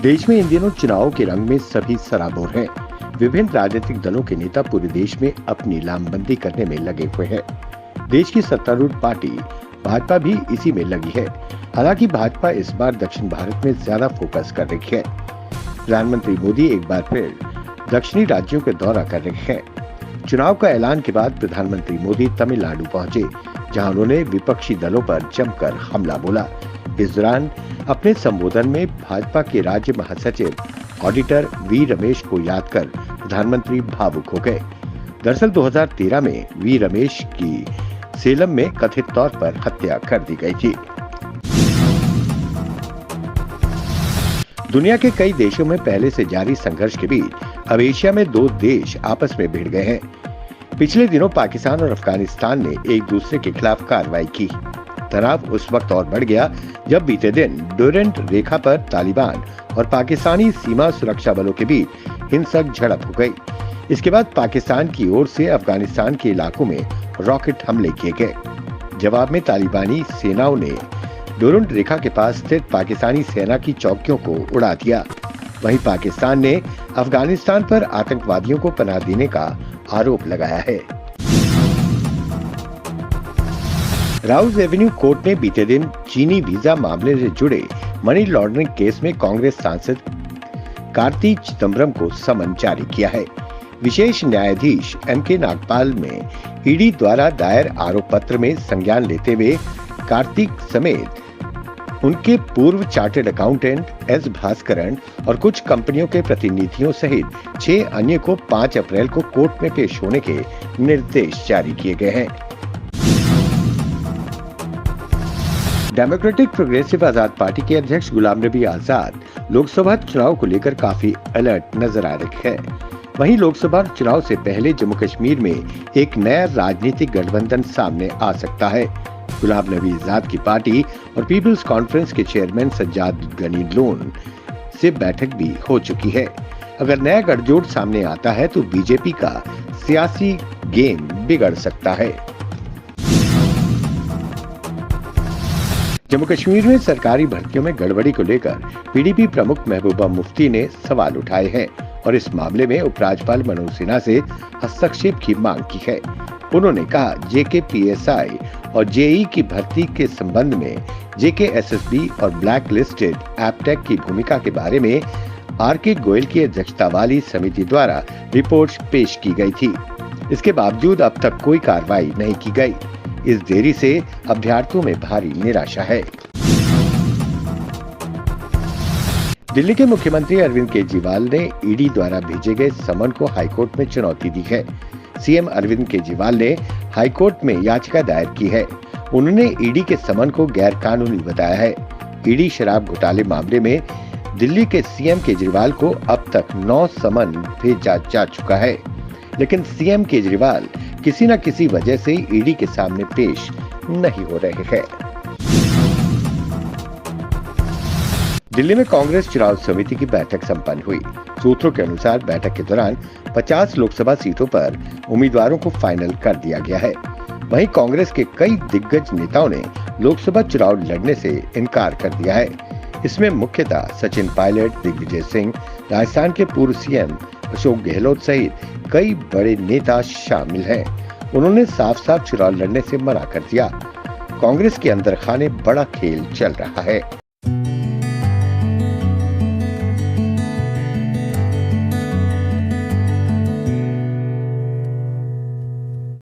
देश में इन दिनों चुनाव के रंग में सभी सराबोर हैं। विभिन्न राजनीतिक दलों के नेता पूरे देश में अपनी लामबंदी करने में लगे हुए हैं। देश की सत्तारूढ़ पार्टी भाजपा भी इसी में लगी है। हालांकि भाजपा इस बार दक्षिण भारत में ज्यादा फोकस कर रही है। प्रधानमंत्री मोदी एक बार फिर दक्षिणी राज्यों का दौरा कर रहे हैं। चुनाव का ऐलान के बाद प्रधानमंत्री मोदी तमिलनाडु पहुंचे, जहां उन्होंने विपक्षी दलों पर जमकर हमला बोला। इस दौरान अपने संबोधन में भाजपा के राज्य महासचिव ऑडिटर वी रमेश को याद कर प्रधानमंत्री भावुक हो गए। दरअसल 2013 में वी रमेश की सेलम में कथित तौर पर हत्या कर दी गई थी। दुनिया के कई देशों में पहले से जारी संघर्ष के बीच अब एशिया में दो देश आपस में भिड़ गए हैं। पिछले दिनों पाकिस्तान और अफगानिस्तान ने एक दूसरे के खिलाफ कार्रवाई की। तनाव उस वक्त और बढ़ गया जब बीते दिन डोरेंट रेखा पर तालिबान और पाकिस्तानी सीमा सुरक्षा बलों के बीच हिंसक झड़प हो गई। इसके बाद पाकिस्तान की ओर से अफगानिस्तान के इलाकों में रॉकेट हमले किए गए। जवाब में तालिबानी सेनाओं ने डोरेंट रेखा के पास स्थित पाकिस्तानी सेना की चौकियों को उड़ा दिया। वहीं पाकिस्तान ने अफगानिस्तान पर आतंकवादियों को पनाह देने का आरोप लगाया है। राउज एवेन्यू कोर्ट ने बीते दिन चीनी वीजा मामले से जुड़े मनी लॉन्ड्रिंग केस में कांग्रेस सांसद कार्ति चिदम्बरम को समन जारी किया है। विशेष न्यायाधीश एम.के. नागपाल ने ईडी द्वारा दायर आरोप पत्र में संज्ञान लेते हुए कार्तिक समेत उनके पूर्व चार्टर्ड अकाउंटेंट एस भास्करन और कुछ कंपनियों के प्रतिनिधियों सहित 6 अन्य को 5 अप्रैल को कोर्ट में पेश होने के निर्देश जारी किए गए हैं। डेमोक्रेटिक प्रोग्रेसिव आजाद पार्टी के अध्यक्ष गुलाम नबी आजाद लोकसभा चुनाव को लेकर काफी अलर्ट नजर आ रहे हैं। वहीं लोकसभा चुनाव से पहले जम्मू कश्मीर में एक नया राजनीतिक गठबंधन सामने आ सकता है। गुलाम नबी आजाद की पार्टी और पीपल्स कॉन्फ्रेंस के चेयरमैन सज्जाद गनी लोन से बैठक भी हो चुकी है। अगर नया गठजोड़ सामने आता है तो बीजेपी का सियासी गेम बिगड़ सकता है। जम्मू कश्मीर में सरकारी भर्तियों में गड़बड़ी को लेकर पीडीपी प्रमुख महबूबा मुफ्ती ने सवाल उठाए हैं और इस मामले में उपराज्यपाल मनोज सिन्हा से हस्तक्षेप की मांग की है। उन्होंने कहा जेके-पीएसआई और जेई की भर्ती के संबंध में जेके-एसएसबी और ब्लैक लिस्टेड एपटेक की भूमिका के बारे में आर.के. गोयल की अध्यक्षता वाली समिति द्वारा रिपोर्ट पेश की गई थी। इसके बावजूद अब तक कोई कार्रवाई नहीं की गई। इस देरी से अभ्यर्थियों में भारी निराशा है। दिल्ली के मुख्यमंत्री अरविंद केजरीवाल ने ईडी द्वारा भेजे गए समन को हाईकोर्ट में चुनौती दी है। सीएम अरविंद केजरीवाल ने हाईकोर्ट में याचिका दायर की है। उन्होंने ईडी के समन को गैर कानूनी बताया है। ईडी शराब घोटाले मामले में दिल्ली के सीएम केजरीवाल को अब तक 9 समन भेजा जा चुका है, लेकिन सीएम केजरीवाल किसी न किसी वजह से ईडी के सामने पेश नहीं हो रहे हैं। दिल्ली में कांग्रेस चुनाव समिति की बैठक संपन्न हुई। सूत्रों के अनुसार बैठक के दौरान 50 लोकसभा सीटों पर उम्मीदवारों को फाइनल कर दिया गया है। वहीं कांग्रेस के कई दिग्गज नेताओं ने लोकसभा चुनाव लड़ने से इनकार कर दिया है। इसमें मुख्यतः सचिन पायलट, दिग्विजय सिंह, राजस्थान के पूर्व सीएम अशोक गहलोत सहित कई बड़े नेता शामिल हैं। उन्होंने साफ साफ चुनाव लड़ने से मना कर दिया। कांग्रेस के अंदर खाने बड़ा खेल चल रहा है।